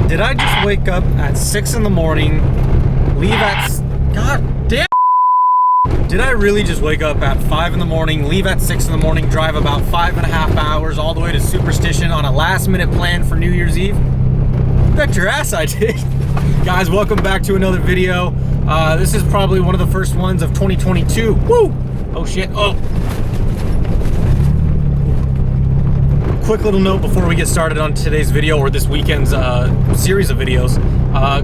Did I just wake up at 6 in the morning, leave at... God damn! Did I really just wake up at 5 in the morning, leave at 6 in the morning, drive about 5.5 hours all the way to Superstition on a last-minute plan for New Year's Eve? Bet your ass I did. Guys, welcome back to another video. This is probably one of the first ones of 2022. Woo! Oh shit, oh. Quick little note before we get started on today's video, or this weekend's series of videos.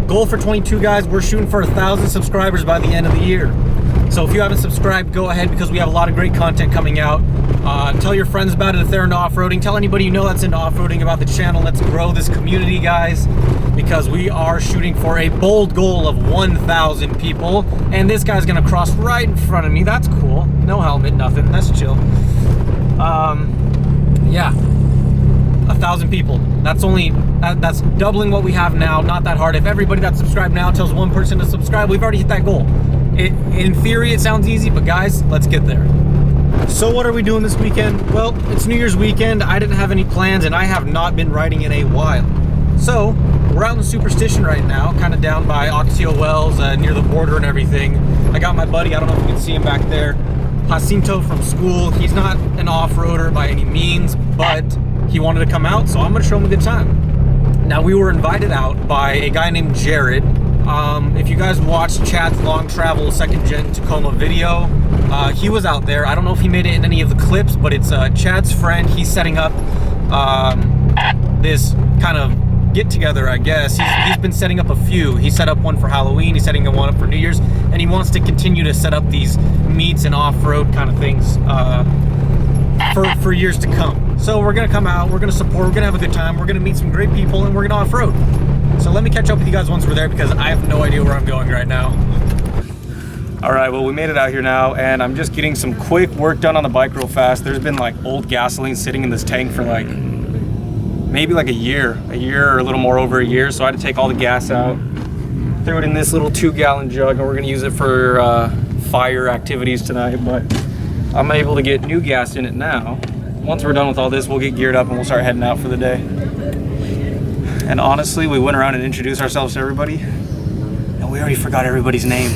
Goal for 22, guys, we're shooting for 1,000 subscribers by the end of the year. So if you haven't subscribed, go ahead, because we have a lot of great content coming out. Tell your friends about it if they're into off-roading. Tell anybody you know that's into off-roading about the channel. Let's grow this community, guys, because we are shooting for a bold goal of 1,000 people. And this guy's gonna cross right in front of me. That's cool. No helmet, nothing. That's chill. Yeah. 1,000 people. That's doubling what we have now. Not that hard. If everybody that's subscribed now tells one person to subscribe, we've already hit that goal. In theory, it sounds easy, but guys, let's get there. So what are we doing this weekend? Well, it's New Year's weekend. I didn't have any plans, and I have not been riding in a while. So we're out in Superstition right now, kind of down by Oxio Wells, near the border and everything. I got my buddy, I don't know if you can see him back there, Jacinto from school. He's not an off-roader by any means, but he wanted to come out, so I'm gonna show him a good time. Now, we were invited out by a guy named Jared. If you guys watched Chad's long travel 2nd gen Tacoma video, he was out there. I don't know if he made it in any of the clips, but it's Chad's friend. He's setting up this kind of get together, I guess. He's been setting up a few. He set up one for Halloween, he's setting one up for New Year's, and he wants to continue to set up these meets and off-road kind of things for years to come. So we're gonna come out, we're gonna support, we're gonna have a good time, we're gonna meet some great people, and we're gonna off-road. So let me catch up with you guys once we're there, because I have no idea where I'm going right now. All right, well, we made it out here now, and I'm just getting some quick work done on the bike real fast. There's been like old gasoline sitting in this tank for like maybe like a year or a little more over a year. So I had to take all the gas out, throw it in this little 2-gallon jug, and we're gonna use it for fire activities tonight. But I'm able to get new gas in it now. Once we're done with all this, we'll get geared up and we'll start heading out for the day. And honestly, we went around and introduced ourselves to everybody, and we already forgot everybody's name.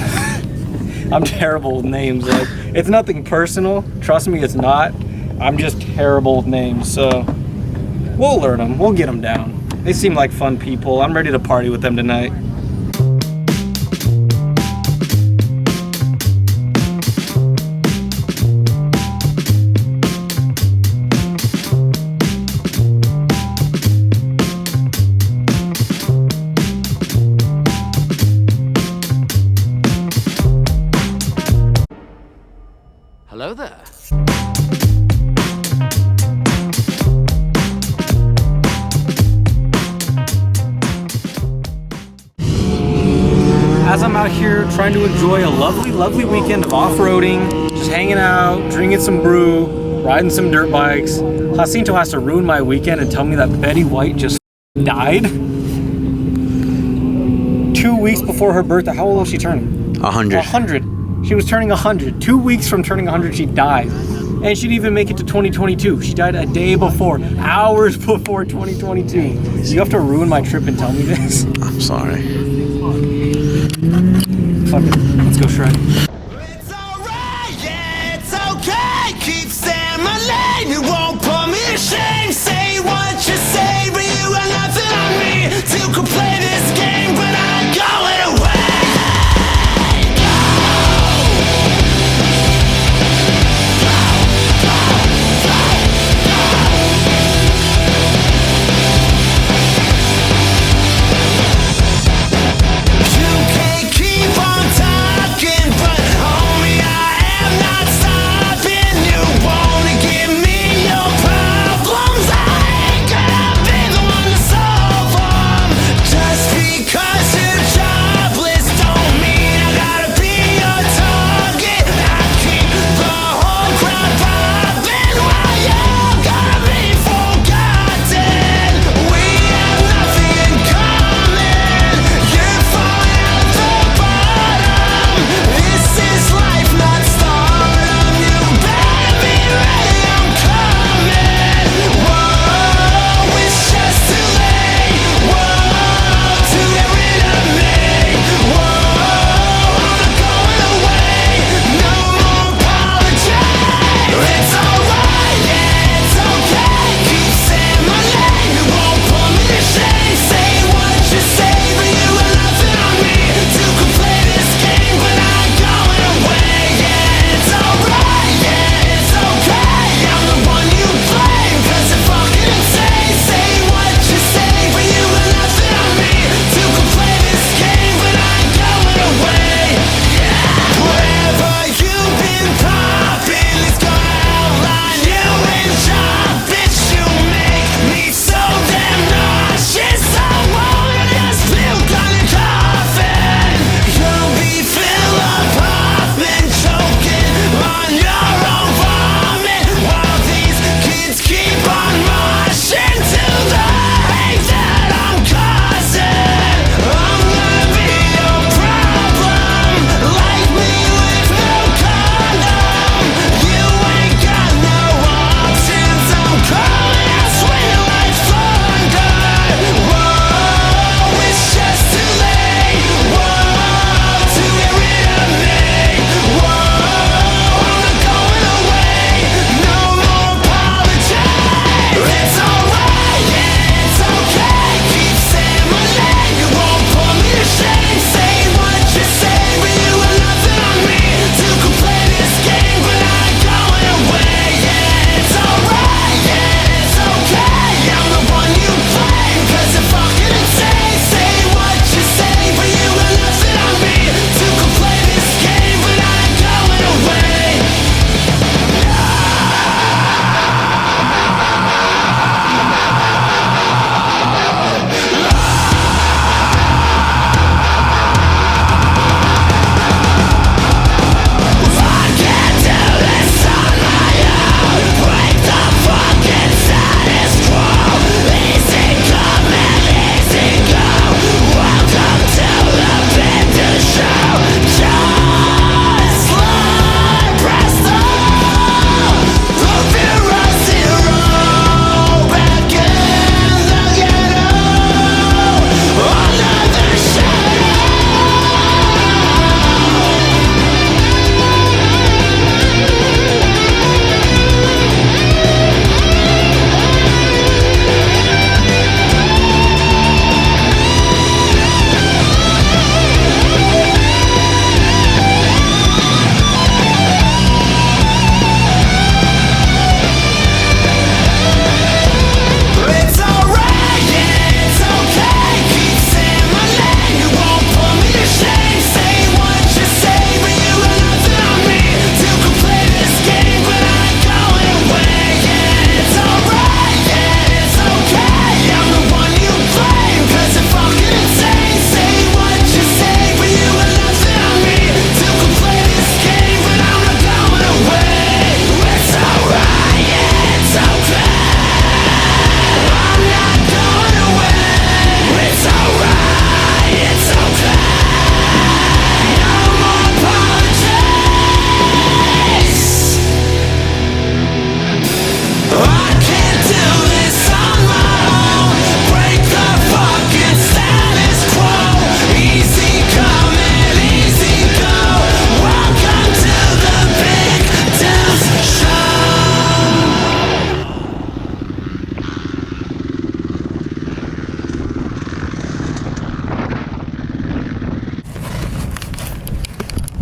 I'm terrible with names. Like, it's nothing personal. Trust me, it's not. I'm just terrible with names. So we'll learn them. We'll get them down. They seem like fun people. I'm ready to party with them tonight. Hello there. As I'm out here trying to enjoy a lovely, lovely weekend of off-roading, just hanging out, drinking some brew, riding some dirt bikes, Jacinto has to ruin my weekend and tell me that Betty White just died 2 weeks before her birthday. How old was she turning? 100. 100. She was turning 100. 2 weeks from turning 100, she died. And she didn't even make it to 2022. She died a day before, hours before 2022. You have to ruin my trip and tell me this? I'm sorry. Fuck it. Let's go shred. It's alright, yeah, it's okay. Keep staying my lane, you won't put me to shame. Say what you say, but you got nothing on me. You could play this game, but I'm going away. Problem.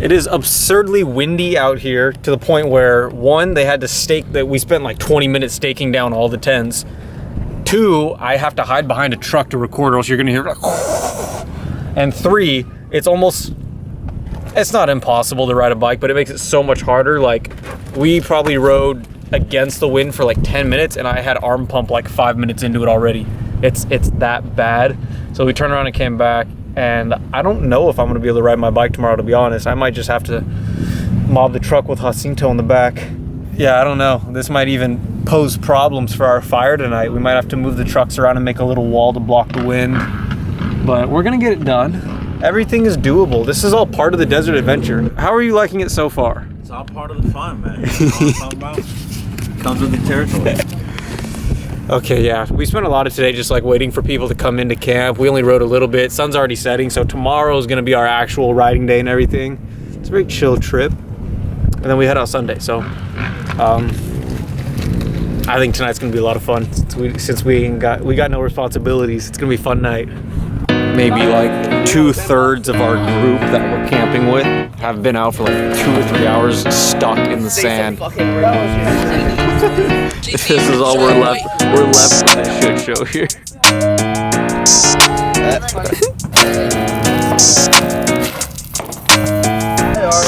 It is absurdly windy out here to the point where, one, they had to stake that we spent like 20 minutes staking down all the tents. Two, I have to hide behind a truck to record or else you're gonna hear like, and three, it's not impossible to ride a bike, but it makes it so much harder. Like, we probably rode against the wind for like 10 minutes and I had arm pump like 5 minutes into it already. It's that bad. So we turned around and came back, and I don't know if I'm gonna be able to ride my bike tomorrow, to be honest. I might just have to mob the truck with Jacinto in the back. Yeah, I don't know. This might even pose problems for our fire tonight. We might have to move the trucks around and make a little wall to block the wind. But we're gonna get it done. Everything is doable. This is all part of the desert adventure. How are you liking it so far? It's all part of the fun, man. You know what I'm talking about? Comes with the territory. Okay, yeah. We spent a lot of today just like waiting for people to come into camp. We only rode a little bit. Sun's already setting, so tomorrow is gonna be our actual riding day and everything. It's a very chill trip. And then we head out Sunday, so I think tonight's gonna be a lot of fun since we got no responsibilities. It's gonna be a fun night. Maybe like 2/3 of our group that we're camping with have been out for like 2 or 3 hours stuck in the sand. This is all we're left. We're left with a shit show here.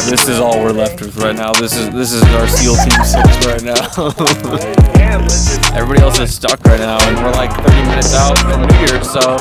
This is all we're left with right now. This is our SEAL Team 6 right now. Everybody else is stuck right now, and we're like 30 minutes out from New Year's, so